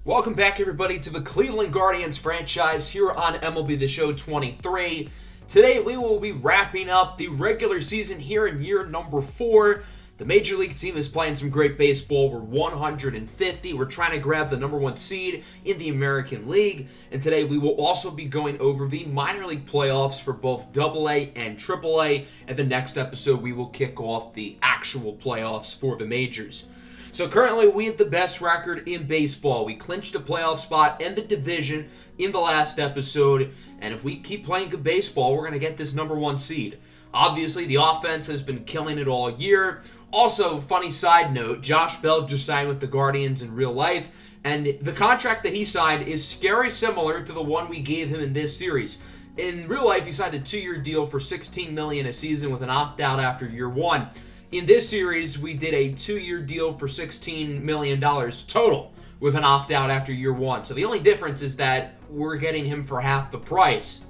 Welcome back, everybody, to the Cleveland Guardians franchise here on MLB The Show 23. Today, we will be wrapping up the regular season here in year number 4. The Major League team is playing some great baseball. We're 150. We're trying to grab the #1 seed in the American League. And today, we will also be going over the minor league playoffs for both AA and AAA. And the next episode, we will kick off the actual playoffs for the majors. So currently, we have the best record in baseball. We clinched a playoff spot and the division in the last episode, and if we keep playing good baseball, we're going to get this #1 seed. Obviously, the offense has been killing it all year. Also, funny side note, Josh Bell just signed with the Guardians in real life, and the contract that he signed is scary similar to the one we gave him in this series. In real life, he signed a 2-year deal for $16 million a season with an opt-out after year 1. In this series, we did a 2-year deal for $16 million total with an opt-out after year 1. So the only difference is that we're getting him for half the price.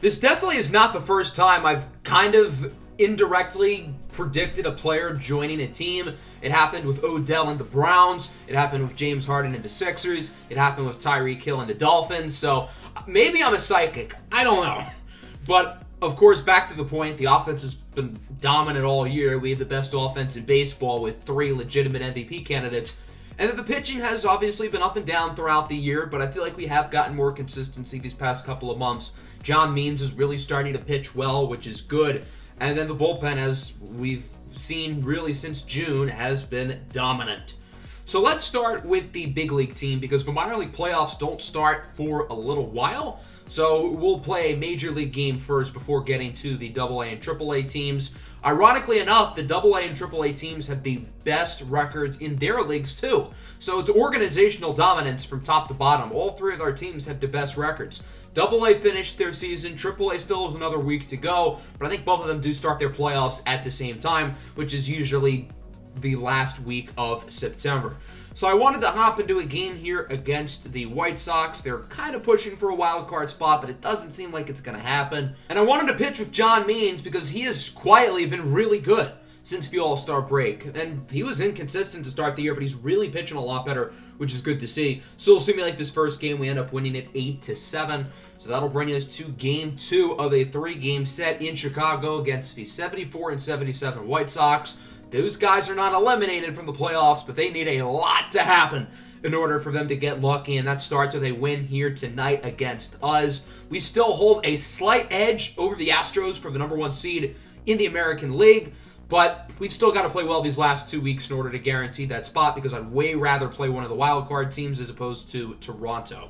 This definitely is not the first time I've kind of indirectly predicted a player joining a team. It happened with Odell and the Browns. It happened with James Harden and the Sixers. It happened with Tyreek Hill and the Dolphins. So maybe I'm a psychic. I don't know. But of course, back to the point, the offense has been dominant all year. We have the best offense in baseball with 3 legitimate MVP candidates. And the pitching has obviously been up and down throughout the year, but I feel like we have gotten more consistency these past couple of months. John Means is really starting to pitch well, which is good. And then the bullpen, as we've seen really since June, has been dominant. So let's start with the big league team, because the minor league playoffs don't start for a little while. So we'll play a major league game first before getting to the AA and AAA teams. Ironically enough, the AA and AAA teams have the best records in their leagues too. So it's organizational dominance from top to bottom. All 3 of our teams have the best records. AA finished their season. AAA still has another week to go, but I think both of them do start their playoffs at the same time, which is usually the last week of September. So I wanted to hop into a game here against the White Sox. They're kind of pushing for a wild card spot, but it doesn't seem like it's going to happen. And I wanted to pitch with John Means because he has quietly been really good since the All-Star break. And he was inconsistent to start the year, but he's really pitching a lot better, which is good to see. So it'll seem like this first game, we end up winning it 8-7. So that'll bring us to Game 2 of a 3-game set in Chicago against the 74 and 77 White Sox. Those guys are not eliminated from the playoffs, but they need a lot to happen in order for them to get lucky, and that starts with a win here tonight against us. We still hold a slight edge over the Astros for the #1 seed in the American League, but we've still got to play well these last 2 weeks in order to guarantee that spot, because I'd way rather play one of the wild card teams as opposed to Toronto.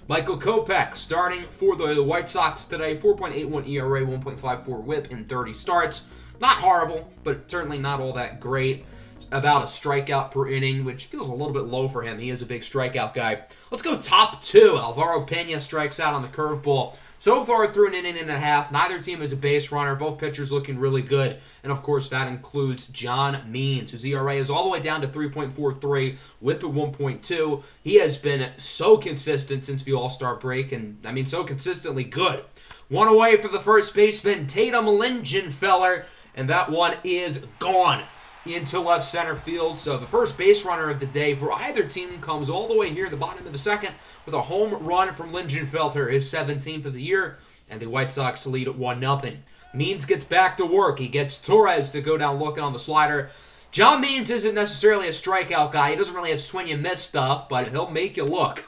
Michael Kopech starting for the White Sox today, 4.81 ERA, 1.54 WHIP in 30 starts. Not horrible, but certainly not all that great. About a strikeout per inning, which feels a little bit low for him. He is a big strikeout guy. Let's go top 2. Alvaro Pena strikes out on the curveball. So far through an inning and a half, neither team is a base runner. Both pitchers looking really good. And of course, that includes John Means, whose ERA is all the way down to 3.43, WHIP at 1.2. He has been so consistent since the All-Star break, and I mean, so consistently good. One away for the first baseman, Tatum Lingenfeller. And that one is gone into left center field. So the first base runner of the day for either team comes all the way here at the bottom of the second with a home run from Lingenfelter, his 17th of the year, and the White Sox lead at 1-0. Means gets back to work. He gets Torres to go down looking on the slider. John Means isn't necessarily a strikeout guy. He doesn't really have swing and miss stuff, but he'll make you look.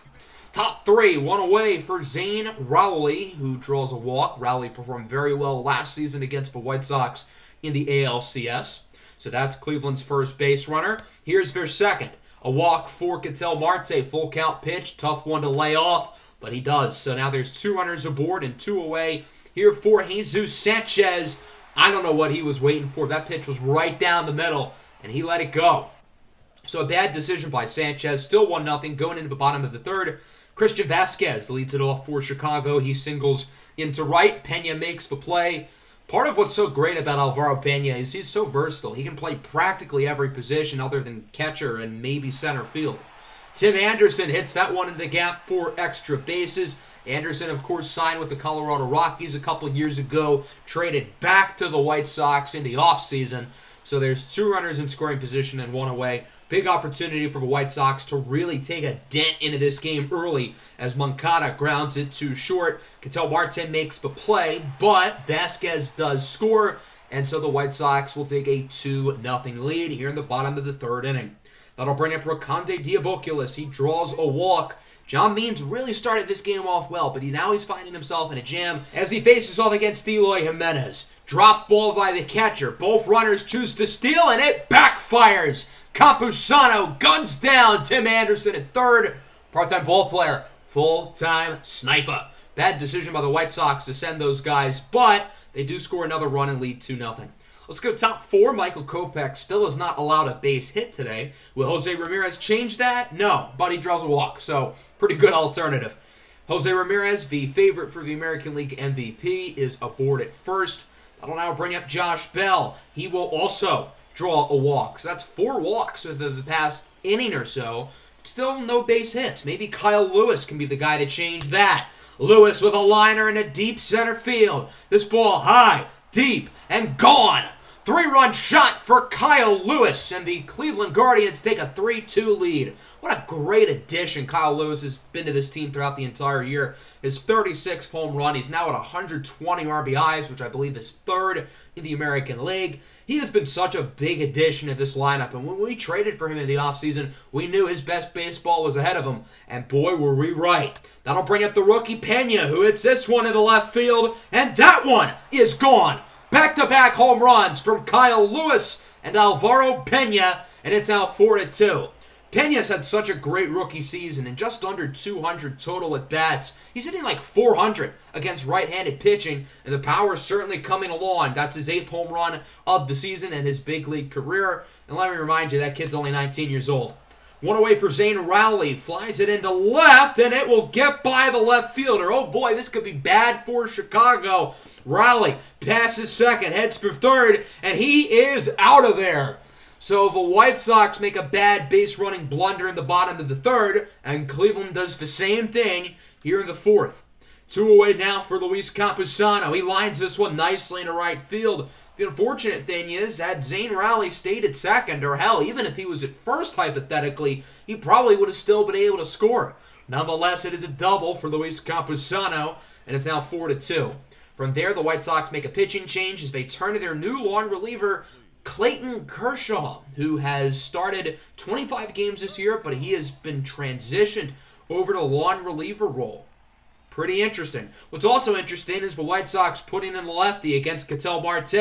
Top 3, one away for Zane Rowley, who draws a walk. Rowley performed very well last season against the White Sox in the ALCS. So that's Cleveland's first base runner. Here's their second. A walk for Ketel Marte. Full count pitch. Tough one to lay off, but he does. So now there's 2 runners aboard and 2 away here for Jesus Sanchez. I don't know what he was waiting for. That pitch was right down the middle, and he let it go. So a bad decision by Sanchez. Still 1-0 going into the bottom of the third. Christian Vasquez leads it off for Chicago. He singles into right. Pena makes the play. Part of what's so great about Alvaro Pena is he's so versatile. He can play practically every position other than catcher and maybe center field. Tim Anderson hits that one in the gap for extra bases. Anderson, of course, signed with the Colorado Rockies a couple years ago, traded back to the White Sox in the offseason. So there's 2 runners in scoring position and 1 away Big opportunity for the White Sox to really take a dent into this game early as Moncada grounds it to short. Ketel Marte makes the play, but Vasquez does score, and so the White Sox will take a 2-0 lead here in the bottom of the third inning. That'll bring up Raconde Diaboculis. He draws a walk. John Means really started this game off well, but now he's finding himself in a jam as he faces off against Eloy Jimenez. Drop ball by the catcher. Both runners choose to steal, and it backfires. Campusano guns down Tim Anderson at third. Part-time ball player, full-time sniper. Bad decision by the White Sox to send those guys, but they do score another run and lead 2-0. Let's go top four. Michael Kopech still is not allowed a base hit today. Will Jose Ramirez change that? No, but he draws a walk, so pretty good alternative. Jose Ramirez, the favorite for the American League MVP, is aboard at first. That'll now bring up Josh Bell. He will also draw a walk. So that's 4 walks within the past inning or so. Still no base hits. Maybe Kyle Lewis can be the guy to change that. Lewis with a liner in a deep center field. This ball high, deep, and gone. 3-run shot for Kyle Lewis, and the Cleveland Guardians take a 3-2 lead. What a great addition Kyle Lewis has been to this team throughout the entire year. His 36th home run. He's now at 120 RBIs, which I believe is third in the American League. He has been such a big addition to this lineup, and when we traded for him in the offseason, we knew his best baseball was ahead of him, and boy, were we right. That'll bring up the rookie Pena, who hits this one into left field, and that one is gone. Back-to-back home runs from Kyle Lewis and Alvaro Pena, and it's now 4-2. Pena's had such a great rookie season and just under 200 total at-bats. He's hitting like 400 against right-handed pitching, and the power is certainly coming along. That's his 8th home run of the season and his big league career. And let me remind you, that kid's only 19 years old. One away for Zane Rowley. Flies it into left, and it will get by the left fielder. Oh boy, this could be bad for Chicago. Rowley passes second, heads for third, and he is out of there. So the White Sox make a bad base-running blunder in the bottom of the third, and Cleveland does the same thing here in the fourth. 2 away now for Luis Campusano. He lines this one nicely into right field. The unfortunate thing is, had Zane Rowley stayed at second, or hell, even if he was at first hypothetically, he probably would have still been able to score. Nonetheless, it is a double for Luis Campusano, and it's now 4-2. From there, the White Sox make a pitching change as they turn to their new long reliever, Clayton Kershaw, who has started 25 games this year, but he has been transitioned over to long reliever role. Pretty interesting. What's also interesting is the White Sox putting in the lefty against Ketel Marte,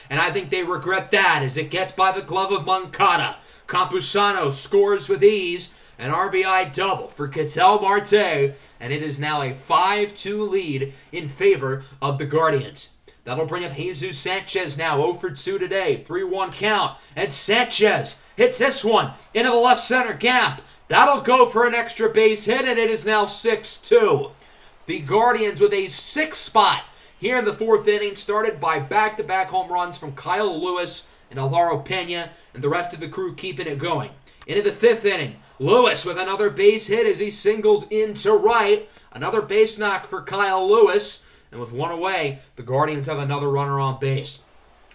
and I think they regret that as it gets by the glove of Moncada. Campusano scores with ease, an RBI double for Ketel Marte, and it is now a 5-2 lead in favor of the Guardians. That'll bring up Jesus Sanchez now, 0 for 2 today, 3-1 count, and Sanchez hits this one into the left center gap. That'll go for an extra base hit, and it is now 6-2. The Guardians with a 6th spot here in the 4th inning, started by back-to-back home runs from Kyle Lewis and Alvaro Pena, and the rest of the crew keeping it going. Into the 5th inning, Lewis with another base hit as he singles into right. Another base knock for Kyle Lewis, and with 1 away, the Guardians have another runner on base.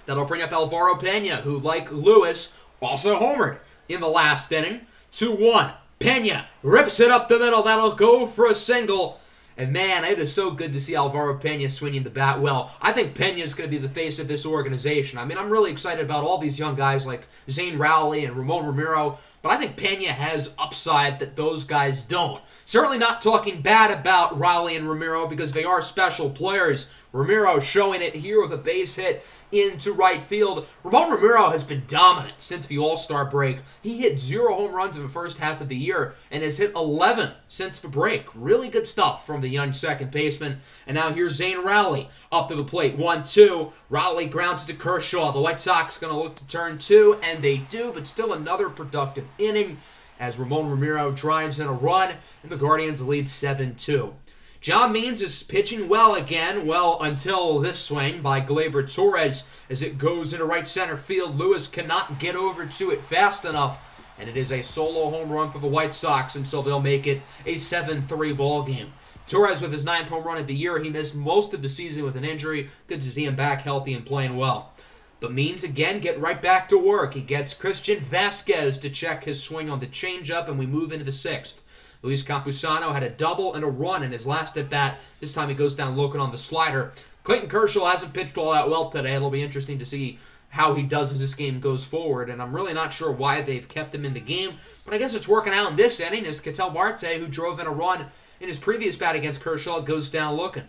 That'll bring up Alvaro Pena, who, like Lewis, also homered in the last inning. 2-1. Pena rips it up the middle. That'll go for a single. And man, it is so good to see Alvaro Pena swinging the bat well. I think Pena is going to be the face of this organization. I mean, I'm really excited about all these young guys like Zane Rowley and Ramon Ramiro, but I think Pena has upside that those guys don't. Certainly not talking bad about Rowley and Ramiro because they are special players. Ramiro showing it here with a base hit into right field. Ramon Ramiro has been dominant since the All-Star break. He hit 0 home runs in the first half of the year and has hit 11 since the break. Really good stuff from the young second baseman. And now here's Zane Rowley up to the plate. 1-2. Rowley grounds to Kershaw. The White Sox going to look to turn 2, and they do, but still another productive inning as Ramon Ramiro drives in a run, and the Guardians lead 7-2. John Means is pitching well again, well, until this swing by Gleyber Torres as it goes into right center field. Lewis cannot get over to it fast enough, and it is a solo home run for the White Sox, and so they'll make it a 7-3 ball game. Torres with his 9th home run of the year. He missed most of the season with an injury. Good to see him back healthy and playing well. But Means again getting right back to work. He gets Christian Vasquez to check his swing on the changeup, and we move into the 6th. Luis Campusano had a double and a run in his last at-bat. This time he goes down looking on the slider. Clayton Kershaw hasn't pitched all that well today. It'll be interesting to see how he does as this game goes forward, and I'm really not sure why they've kept him in the game, but I guess it's working out in this inning as Ketel Marte, who drove in a run in his previous bat against Kershaw, goes down looking.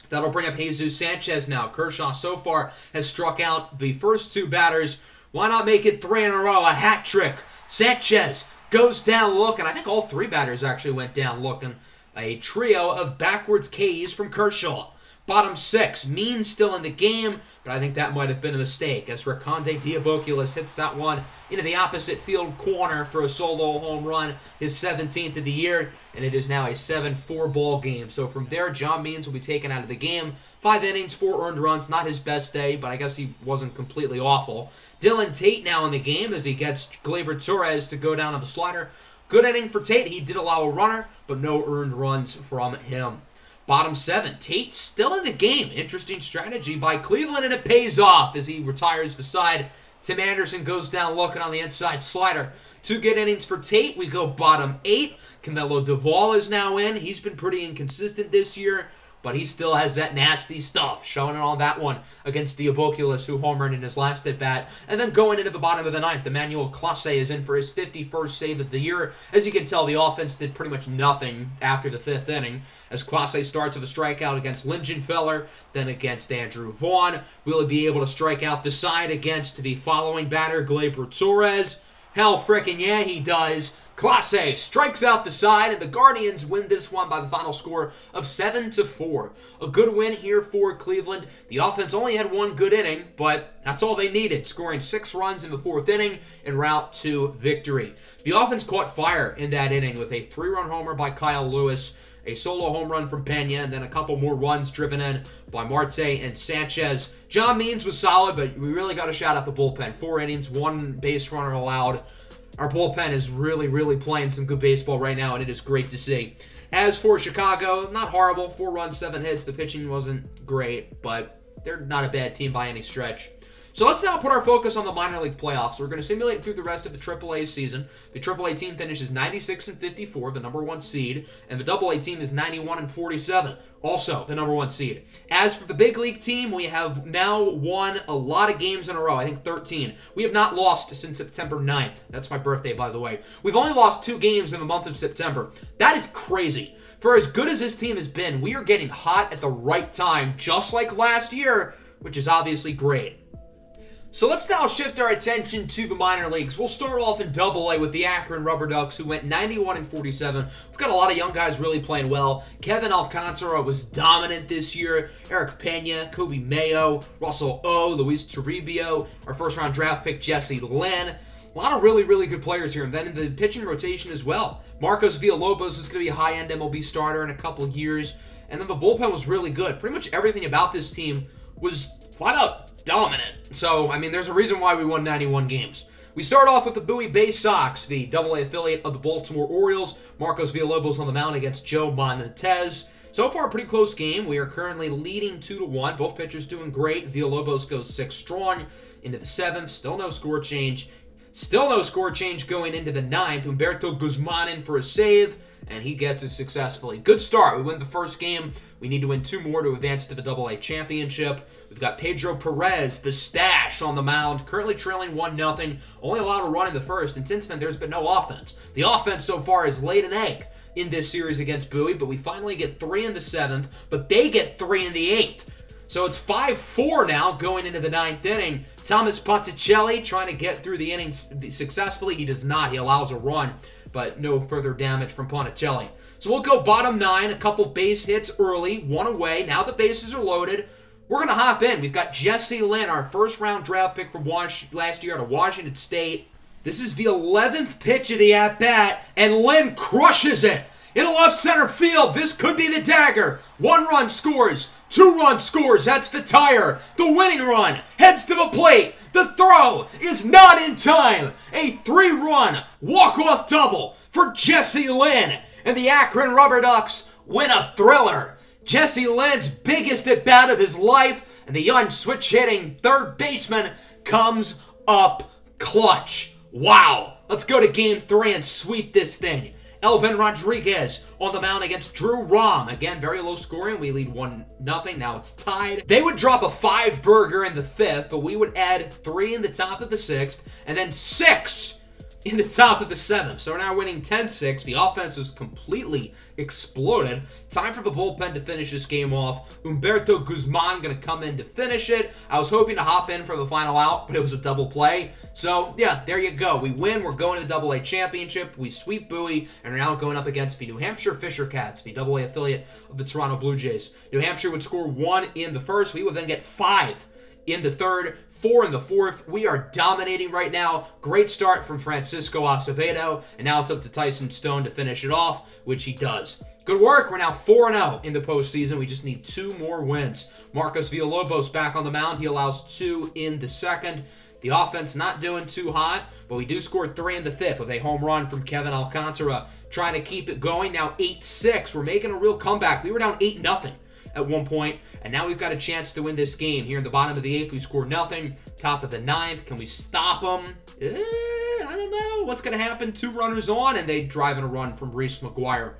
That'll bring up Jesus Sanchez now. Kershaw so far has struck out the first 2 batters. Why not make it 3 in a row? A hat trick. Sanchez goes down looking. I think all 3 batters actually went down looking. A trio of backwards Ks from Kershaw. Bottom 6. Means still in the game, but I think that might have been a mistake as Raconde Diaboculis hits that one into the opposite field corner for a solo home run, his 17th of the year, and it is now a 7-4 ball game. So from there, John Means will be taken out of the game. 5 innings, 4 earned runs, not his best day, but I guess he wasn't completely awful. Dylan Tate now in the game as he gets Gleyber Torres to go down on the slider. Good inning for Tate. He did allow a runner, but no earned runs from him. Bottom 7, Tate still in the game. Interesting strategy by Cleveland, and it pays off as he retires the side. Tim Anderson goes down looking on the inside slider. 2 good innings for Tate. We go bottom 8. Canelo Duvall is now in. He's been pretty inconsistent this year, but he still has that nasty stuff. Showing it on that one against Diaboculis, who homered in his last at-bat. And then going into the bottom of the 9th, Emmanuel Clase is in for his 51st save of the year. As you can tell, the offense did pretty much nothing after the 5th inning, as Clase starts with a strikeout against Lingenfeller, then against Andrew Vaughn. Will he be able to strike out the side against the following batter, Gleyber Torres? Hell frickin' yeah, he does. Clase strikes out the side, and the Guardians win this one by the final score of 7-4. A good win here for Cleveland. The offense only had 1 good inning, but that's all they needed, scoring 6 runs in the 4th inning en route to victory. The offense caught fire in that inning with a 3-run homer by Kyle Lewis, a solo home run from Pena, and then a couple more runs driven in by Marte and Sanchez. John Means was solid, but we really got to shout out the bullpen. 4 innings, 1 base runner allowed. Our bullpen is really, really playing some good baseball right now, and it is great to see. As for Chicago, not horrible. 4 runs, 7 hits. The pitching wasn't great, but they're not a bad team by any stretch. So let's now put our focus on the minor league playoffs. We're going to simulate through the rest of the AAA season. The AAA team finishes 96-54, the #1 seed, and the AA team is 91-47, also the #1 seed. As for the big league team, we have now won a lot of games in a row, I think 13. We have not lost since September 9th. That's my birthday, by the way. We've only lost 2 games in the month of September. That is crazy. For as good as this team has been, we are getting hot at the right time, just like last year, which is obviously great. So let's now shift our attention to the minor leagues. We'll start off in AA with the Akron Rubber Ducks, who went 91-47. We've got a lot of young guys really playing well. Kevin Alcantara was dominant this year. Eric Pena, Kobe Mayo, Russell O, Luis Toribio, our first-round draft pick, Jesse Lynn. A lot of really, really good players here. And then in the pitching rotation as well. Marcos Villalobos is going to be a high-end MLB starter in a couple of years. And then the bullpen was really good. Pretty much everything about this team was flat-out dominant. So, I mean, there's a reason why we won 91 games. We start off with the Bowie Bay Sox, the AA affiliate of the Baltimore Orioles. Marcos Villalobos on the mound against Joe Montez. So far, a pretty close game. We are currently leading 2-1. Both pitchers doing great. Villalobos goes 6 strong into the 7th. Still no score change. Still no score change going into the 9th. Humberto Guzman in for a save, and he gets it successfully. Good start. We win the first game. We need to win 2 more to advance to the AA championship. We've got Pedro Perez, the stash, on the mound, currently trailing 1-0. Only allowed a run in the first, and since then, there's been no offense. The offense so far has laid an egg in this series against Bowie, but we finally get 3 in the 7th, but they get 3 in the 8th. So it's 5-4 now going into the 9th inning. Thomas Ponticelli trying to get through the innings successfully. He does not. He allows a run, but no further damage from Ponticelli. So we'll go bottom 9, a couple base hits early, 1 away. Now the bases are loaded. We're going to hop in. We've got Jesse Lynn, our first-round draft pick from last year out of Washington State. This is the 11th pitch of the at-bat, and Lynn crushes it. In a left center field, this could be the dagger. 1 run scores. 2 run scores. That's the tire. The winning run heads to the plate. The throw is not in time. A 3-run walk-off double for Jesse Lynn. And the Akron Rubber Ducks win a thriller. Jesse Lynn's biggest at-bat of his life and the young switch-hitting third baseman comes up clutch. Wow. Let's go to Game 3 and sweep this thing. Elvin Rodriguez on the mound against Drew Rom. Again, very low scoring. We lead 1-0. Now it's tied. They would drop a 5-burger in the 5th, but we would add 3 in the top of the 6th, and then 6 in the top of the 7th. So we're now winning 10-6. The offense has completely exploded. Time for the bullpen to finish this game off. Humberto Guzman going to come in to finish it. I was hoping to hop in for the final out, but it was a double play. So, yeah, there you go. We win. We're going to the AA championship. We sweep Bowie, and we're now going up against the New Hampshire Fisher Cats, the AA affiliate of the Toronto Blue Jays. New Hampshire would score 1 in the 1st. We would then get 5 in the 3rd, 4 in the 4th. We are dominating right now. Great start from Francisco Acevedo, and now it's up to Tyson Stone to finish it off, which he does. Good work. We're now 4-0 in the postseason. We just need 2 more wins. Marcos Villalobos back on the mound. He allows 2 in the 2nd. The offense not doing too hot, but we do score 3 in the 5th with a home run from Kevin Alcantara, trying to keep it going. Now 8-6. We're making a real comeback. We were down 8-0 at one point, and now we've got a chance to win this game. Here in the bottom of the 8th, we score nothing. Top of the 9th, can we stop them? I don't know. What's going to happen? 2 runners on, and they drive in a run from Reese McGuire.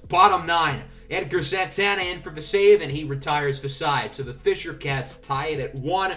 Bottom 9, Edgar Santana in for the save, and he retires the side. So the Fisher Cats tie it at 1.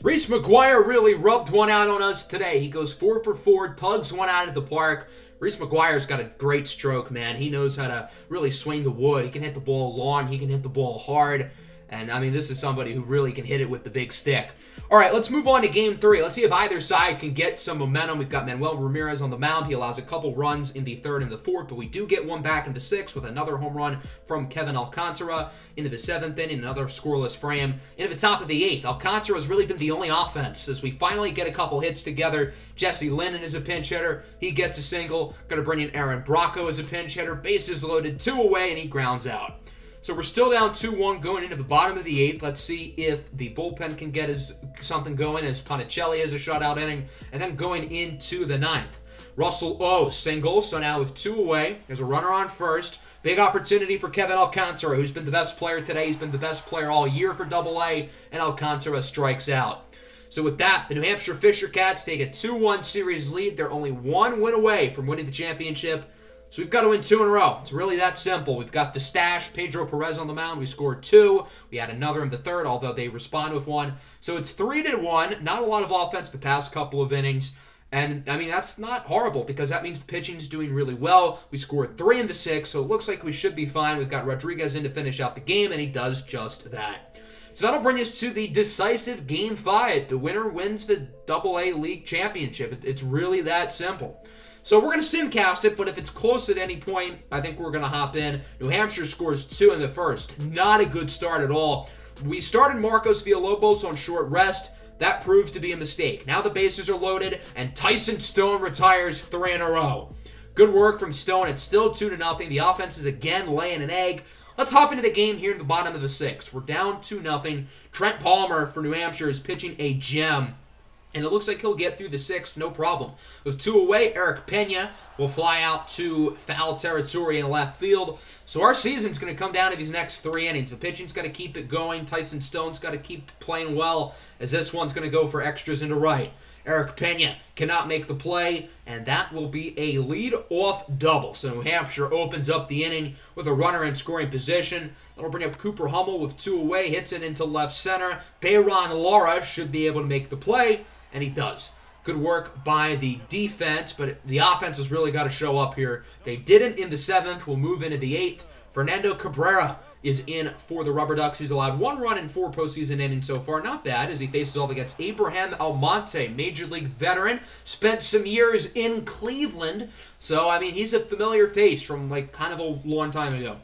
Reese McGuire really rubbed one out on us today. He goes 4 for 4, tugs one out of the park. Reese McGuire's got a great stroke, man. He knows how to really swing the wood. He can hit the ball long. He can hit the ball hard. And, I mean, this is somebody who really can hit it with the big stick. All right, let's move on to Game 3. Let's see if either side can get some momentum. We've got Manuel Ramirez on the mound. He allows a couple runs in the 3rd and the 4th, but we do get one back in the 6th with another home run from Kevin Alcantara. Into the 7th inning, another scoreless frame. Into the top of the 8th, Alcantara has really been the only offense as we finally get a couple hits together. Jesse Lennon is a pinch hitter. He gets a single. Going to bring in Aaron Bracco as a pinch hitter. Bases loaded, 2 away, and he grounds out. So we're still down 2-1 going into the bottom of the 8th. Let's see if the bullpen can get something going as Ponticelli has a shutout inning. And then going into the 9th. Russell O single, so now with 2 away. There's a runner on first. Big opportunity for Kevin Alcantara, who's been the best player today. He's been the best player all year for AA, and Alcantara strikes out. So with that, the New Hampshire Fisher Cats take a 2-1 series lead. They're only 1 win away from winning the championship. So we've got to win 2 in a row. It's really that simple. We've got the stash, Pedro Perez on the mound. We scored 2. We had another in the 3rd, although they respond with 1. So it's 3-1. Not a lot of offense the past couple of innings. And, I mean, that's not horrible because that means the pitching's doing really well. We scored 3 in the 6th, so it looks like we should be fine. We've got Rodriguez in to finish out the game, and he does just that. So that'll bring us to the decisive Game 5. The winner wins the AA League Championship. It's really that simple. So we're going to simcast it, but if it's close at any point, I think we're going to hop in. New Hampshire scores 2 in the 1st. Not a good start at all. We started Marcos Villalobos on short rest. That proves to be a mistake. Now the bases are loaded, and Tyson Stone retires 3 in a row. Good work from Stone. It's still 2-0. The offense is again laying an egg. Let's hop into the game here in the bottom of the 6th. We're down 2-0. Trent Palmer for New Hampshire is pitching a gem. And it looks like he'll get through the 6th, no problem. With 2 away, Eric Pena will fly out to foul territory in left field. So our season's going to come down to these next 3 innings. The pitching's got to keep it going. Tyson Stone's got to keep playing well, as this one's going to go for extras into right. Eric Pena cannot make the play, and that will be a lead-off double. So New Hampshire opens up the inning with a runner in scoring position. That'll bring up Cooper Hummel with 2 away, hits it into left center. Bayron Lara should be able to make the play. And he does. Good work by the defense, but the offense has really got to show up here. They didn't in the 7th. We'll move into the 8th. Fernando Cabrera is in for the Rubber Ducks. He's allowed 1 run in 4 postseason innings so far. Not bad as he faces off against Abraham Almonte, Major League veteran. Spent some years in Cleveland. So, I mean, he's a familiar face from, like, kind of a long time ago.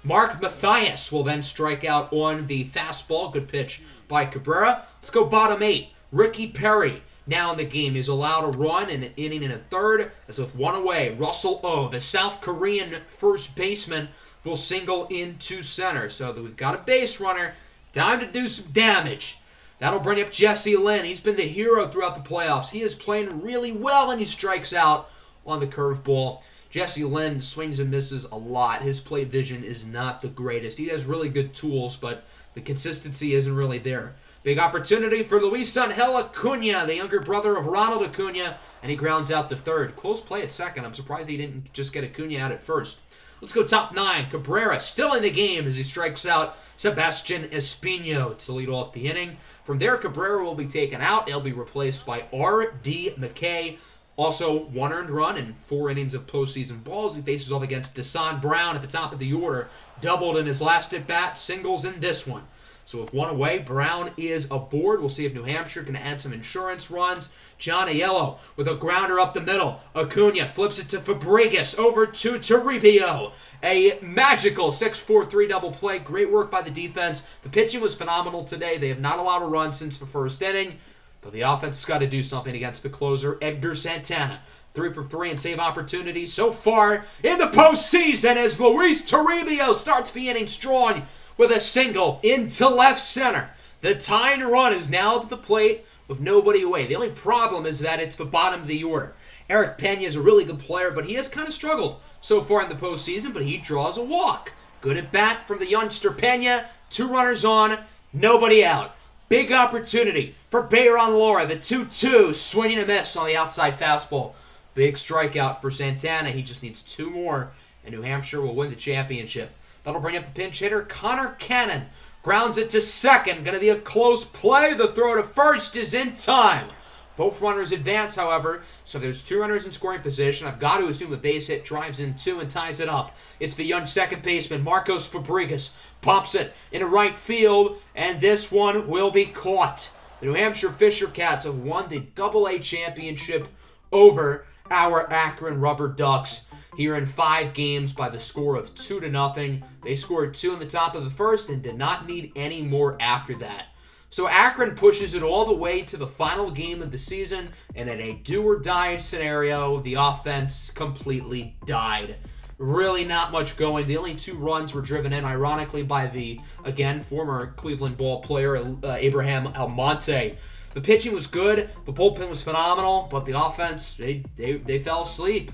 Mark Mathias will then strike out on the fastball. Good pitch by Cabrera. Let's go bottom 8. Ricky Perry, now in the game, is allowed a run in an inning and a 3rd. As with 1 away, Russell O, the South Korean first baseman, will single into center. So that we've got a base runner. Time to do some damage. That'll bring up Jesse Lynn. He's been the hero throughout the playoffs. He is playing really well, and he strikes out on the curveball. Jesse Lynn swings and misses a lot. His plate vision is not the greatest. He has really good tools, but the consistency isn't really there. Big opportunity for Luis Angel Acuna, the younger brother of Ronald Acuna, and he grounds out to third. Close play at second. I'm surprised he didn't just get Acuna out at first. Let's go top 9. Cabrera still in the game as he strikes out Sebastian Espino to lead off the inning. From there, Cabrera will be taken out. He'll be replaced by R.D. McKay. Also, 1 earned run in 4 innings of postseason balls. He faces off against Desan Brown at the top of the order. Doubled in his last at-bat, singles in this one. So with 1 away, Brown is aboard. We'll see if New Hampshire can add some insurance runs. John Aiello with a grounder up the middle. Acuna flips it to Fabregas, over to Toribio. A magical 6-4-3 double play. Great work by the defense. The pitching was phenomenal today. They have not allowed a run since the first inning, but the offense has got to do something against the closer, Edgar Santana. 3 for 3 in save opportunities so far in the postseason as Luis Toribio starts the inning strong with a single into left center. The tying run is now at the plate with nobody away. The only problem is that it's the bottom of the order. Eric Pena is a really good player, but he has kind of struggled so far in the postseason, but he draws a walk. Good at bat from the youngster Pena. 2 runners on, nobody out. Big opportunity for Bayron Lora, the 2-2, swinging a miss on the outside fastball. Big strikeout for Santana. He just needs 2 more, and New Hampshire will win the championship. That'll bring up the pinch hitter, Connor Cannon. Grounds it to second. Going to be a close play. The throw to first is in time. Both runners advance, however, so there's 2 runners in scoring position. I've got to assume a base hit drives in 2 and ties it up. It's the young second baseman, Marcos Fabregas. Pops it into right field, and this one will be caught. The New Hampshire Fisher Cats have won the AA championship over our Akron Rubber Ducks here in 5 games by the score of 2-0. They scored 2 in the top of the first and did not need any more after that. So Akron pushes it all the way to the final game of the season, and in a do-or-die scenario, the offense completely died. Really not much going. The only 2 runs were driven in, ironically, by the, again, former Cleveland ball player, Abraham Almonte. The pitching was good, the bullpen was phenomenal, but the offense, they fell asleep.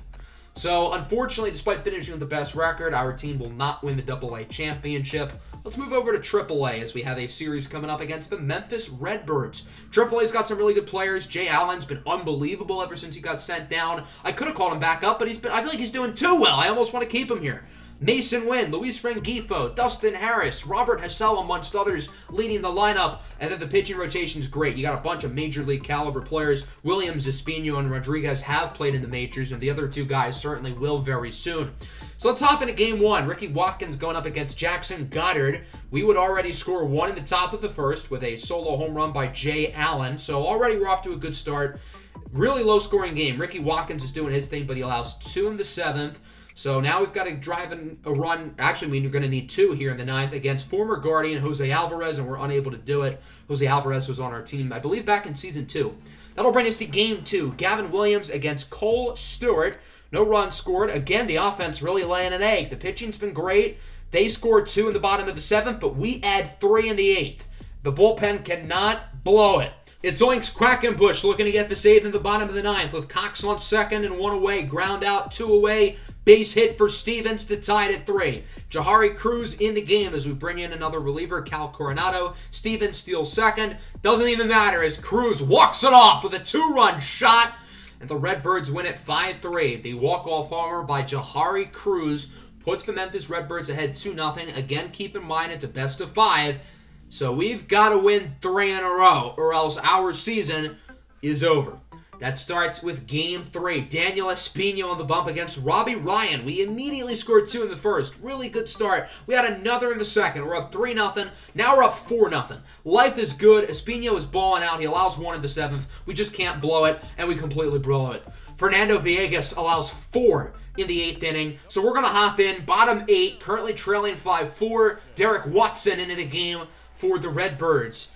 So, unfortunately, despite finishing with the best record, our team will not win the AA championship. Let's move over to AAA as we have a series coming up against the Memphis Redbirds. AAA's got some really good players. Jay Allen's been unbelievable ever since he got sent down. I could have called him back up, but I feel like he's doing too well. I almost want to keep him here. Mason Wynn, Luis Rengifo, Dustin Harris, Robert Hassell, amongst others, leading the lineup. And then the pitching rotation is great. You got a bunch of major league caliber players. Williams, Espino, and Rodriguez have played in the majors, and the other 2 guys certainly will very soon. So let's hop into game 1. Ricky Watkins going up against Jackson Goddard. We would already score 1 in the top of the first with a solo home run by Jay Allen. So already we're off to a good start. Really low scoring game. Ricky Watkins is doing his thing, but he allows 2 in the 7th. So now we've got to drive in a run. Actually, you're going to need 2 here in the 9th against former Guardian Jose Alvarez, and we're unable to do it. Jose Alvarez was on our team, I believe, back in Season 2. That'll bring us to Game 2. Gavin Williams against Cole Stewart. No runs scored. Again, the offense really laying an egg. The pitching's been great. They scored 2 in the bottom of the 7th, but we add 3 in the 8th. The bullpen cannot blow it. It's Oinks Quackenbush looking to get the save in the bottom of the 9th with Cox on second and 1 away. Ground out, 2 away. Base hit for Stevens to tie it at 3. Jahari Cruz in the game as we bring in another reliever, Cal Coronado. Stevens steals second. Doesn't even matter as Cruz walks it off with a 2-run shot. And the Redbirds win it 5-3. The walk-off homer by Jahari Cruz puts the Memphis Redbirds ahead 2-0. Again, keep in mind it's a best of 5. So we've got to win 3 in a row or else our season is over. That starts with Game 3. Daniel Espino on the bump against Robbie Ryan. We immediately scored 2 in the first. Really good start. We had another in the second. We're up 3-0. Now we're up 4-0. Life is good. Espino is balling out. He allows 1 in the 7th. We just can't blow it, and we completely blow it. Fernando Villegas allows 4 in the 8th inning. So we're going to hop in. Bottom 8, currently trailing 5-4. Derek Watson into the game for the Redbirds.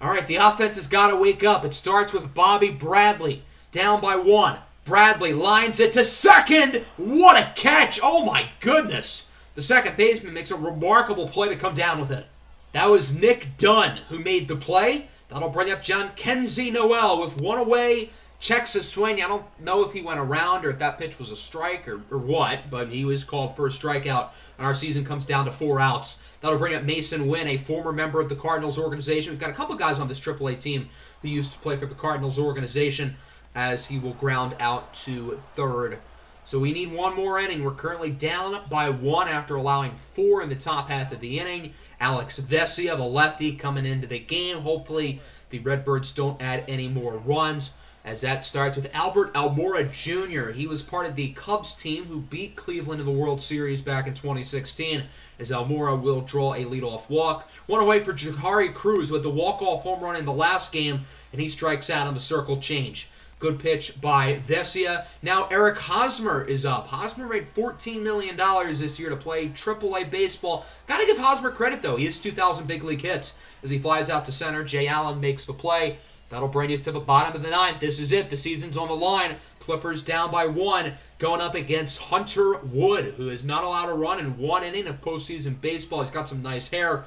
All right, the offense has got to wake up. It starts with Bobby Bradley, down by 1. Bradley lines it to second. What a catch. Oh, my goodness. The second baseman makes a remarkable play to come down with it. That was Nick Dunn who made the play. That'll bring up John Kenzie Noel with 1 away. checks a swing. I don't know if he went around or if that pitch was a strike or what, but he was called for a strikeout, and our season comes down to 4 outs. That'll bring up Mason Wynn, a former member of the Cardinals organization. We've got a couple guys on this AAA team who used to play for the Cardinals organization, as he will ground out to third. So we need one more inning. We're currently down by 1 after allowing 4 in the top half of the inning. Alex Vesia, the lefty, coming into the game. Hopefully the Redbirds don't add any more runs, as that starts with Albert Almora Jr. He was part of the Cubs team who beat Cleveland in the World Series back in 2016, as Almora will draw a leadoff walk. One away for Jahari Cruz with the walk-off home run in the last game, and he strikes out on the circle change. Good pitch by Vesia. Now Eric Hosmer is up. Hosmer made $14 million this year to play AAA baseball. Got to give Hosmer credit, though. He has 2,000 big league hits. As he flies out to center, Jay Allen makes the play. That'll bring us to the bottom of the 9th. This is it. The season's on the line. Clippers down by 1, going up against Hunter Wood, who is not allowed to run in 1 inning of postseason baseball. He's got some nice hair.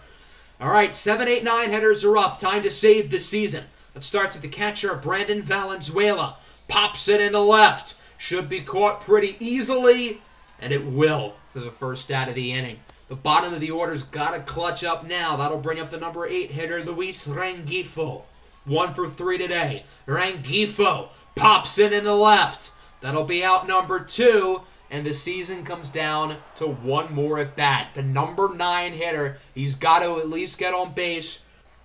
All right, 7, 8, 9 hitters are up. Time to save the season. It starts with the catcher, Brandon Valenzuela. Pops it into left. Should be caught pretty easily, and it will for the first out of the inning. The bottom of the order's got to clutch up now. That'll bring up the number 8 hitter, Luis Rengifo. 1 for 3 today. Rengifo pops it into left. That'll be out number 2, and the season comes down to 1 more at bat. The number 9 hitter, he's got to at least get on base,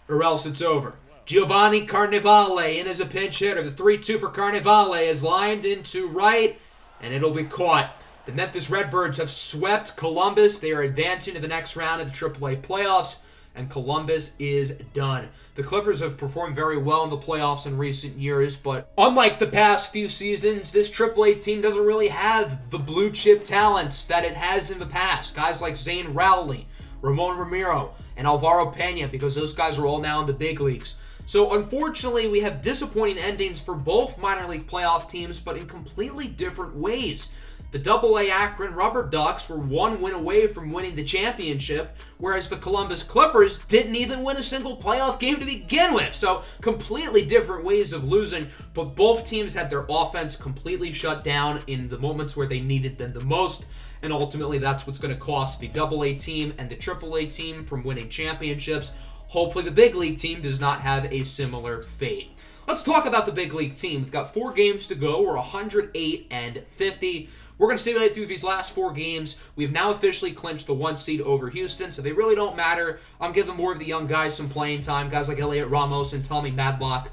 or else it's over. Giovanni Carnevale in as a pinch hitter. The 3-2 for Carnevale is lined into right, and it'll be caught. The Memphis Redbirds have swept Columbus. They are advancing to the next round of the AAA playoffs, and Columbus is done. The Clippers have performed very well in the playoffs in recent years, but unlike the past few seasons, this AAA team doesn't really have the blue-chip talents that it has in the past. Guys like Zane Rowley, Ramon Ramiro, and Alvaro Pena, because those guys are all now in the big leagues. So, unfortunately, we have disappointing endings for both minor league playoff teams, but in completely different ways. The AA Akron Rubber Ducks were 1 win away from winning the championship, whereas the Columbus Clippers didn't even win a single playoff game to begin with. So, completely different ways of losing, but both teams had their offense completely shut down in the moments where they needed them the most, and ultimately that's what's going to cost the AA team and the AAA team from winning championships. Hopefully the big league team does not have a similar fate. Let's talk about the big league team. We've got 4 games to go. We're 108-50. We're going to simulate through these last 4 games. We've now officially clinched the 1 seed over Houston, so they really don't matter. I'm giving more of the young guys some playing time, guys like Elliot Ramos and Tommy Madlock,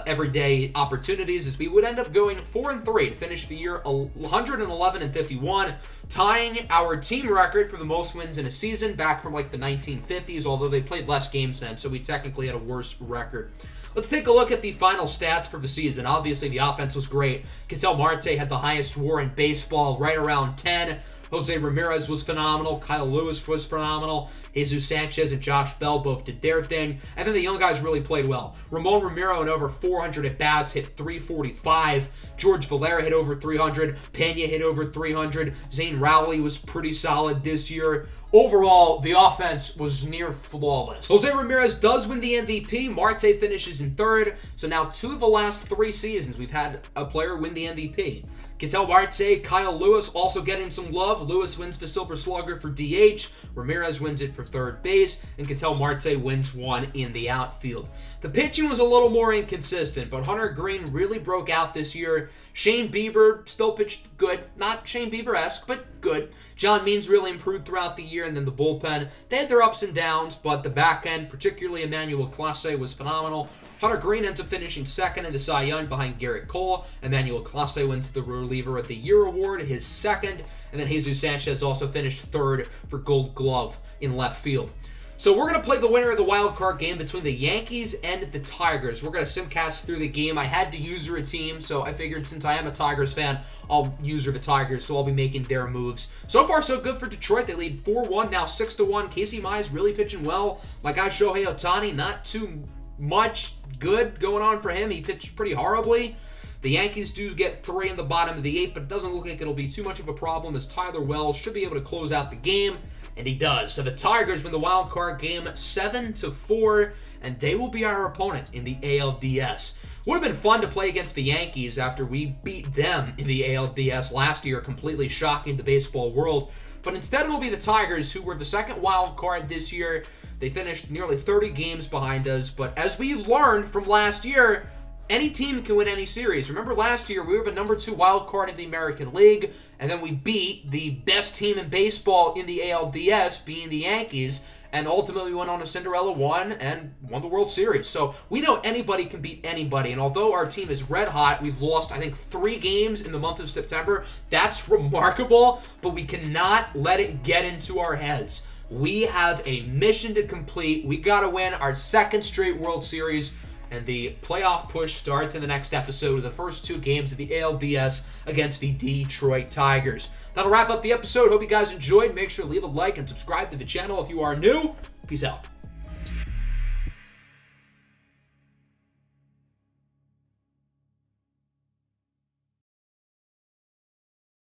everyday opportunities, as we would end up going 4-3 to finish the year 111-51, tying our team record for the most wins in a season back from like the 1950s, although they played less games then, so we technically had a worse record. Let's take a look at the final stats for the season. Obviously, the offense was great. Ketel Marte had the highest WAR in baseball, right around 10. Jose Ramirez was phenomenal. Kyle Lewis was phenomenal. Jesus Sanchez and Josh Bell both did their thing. And then the young guys really played well. Ramon Ramiro in over 400 at-bats hit 345. George Valera hit over 300. Pena hit over 300. Zane Rowley was pretty solid this year. Overall, the offense was near flawless. Jose Ramirez does win the MVP. Marte finishes in 3rd. So now 2 of the last 3 seasons, we've had a player win the MVP. Ketel Marte, Kyle Lewis also getting some love. Lewis wins the Silver Slugger for DH. Ramirez wins it for 3rd base. And Ketel Marte wins 1 in the outfield. The pitching was a little more inconsistent, but Hunter Green really broke out this year. Shane Bieber still pitched good. Not Shane Bieber-esque, but good. John Means really improved throughout the year, and then the bullpen. They had their ups and downs, but the back end, particularly Emmanuel Clase, was phenomenal. Hunter Green ends up finishing 2nd in the Cy Young behind Garrett Cole. Emmanuel Clase wins the Reliever of the Year award, his 2nd. And then Jesus Sanchez also finished 3rd for Gold Glove in left field. So we're going to play the winner of the wild card game between the Yankees and the Tigers. We're going to simcast through the game. I had to user a team, so I figured since I am a Tigers fan, I'll user the Tigers, so I'll be making their moves. So far, so good for Detroit. They lead 4-1, now 6-1. Casey Mize really pitching well. My guy Shohei Ohtani, not too much good going on for him. He pitched pretty horribly. The Yankees do get 3 in the bottom of the 8th, but it doesn't look like it'll be too much of a problem, as Tyler Wells should be able to close out the game. And he does. So the Tigers win the wild card game 7-4, and they will be our opponent in the ALDS. Would have been fun to play against the Yankees after we beat them in the ALDS last year, completely shocking the baseball world. But instead, it'll be the Tigers, who were the second wild card this year. They finished nearly 30 games behind us. But as we've learned from last year, any team can win any series. Remember last year, we were the number 2 wild card in the American League, and then we beat the best team in baseball in the ALDS, being the Yankees, and ultimately went on a Cinderella run and won the World Series. So we know anybody can beat anybody, and although our team is red hot, we've lost, I think, 3 games in the month of September. That's remarkable, but we cannot let it get into our heads. We have a mission to complete. We got to win our 2nd straight World Series, and the playoff push starts in the next episode of the first 2 games of the ALDS against the Detroit Tigers. That'll wrap up the episode. Hope you guys enjoyed. Make sure to leave a like and subscribe to the channel if you are new. Peace out.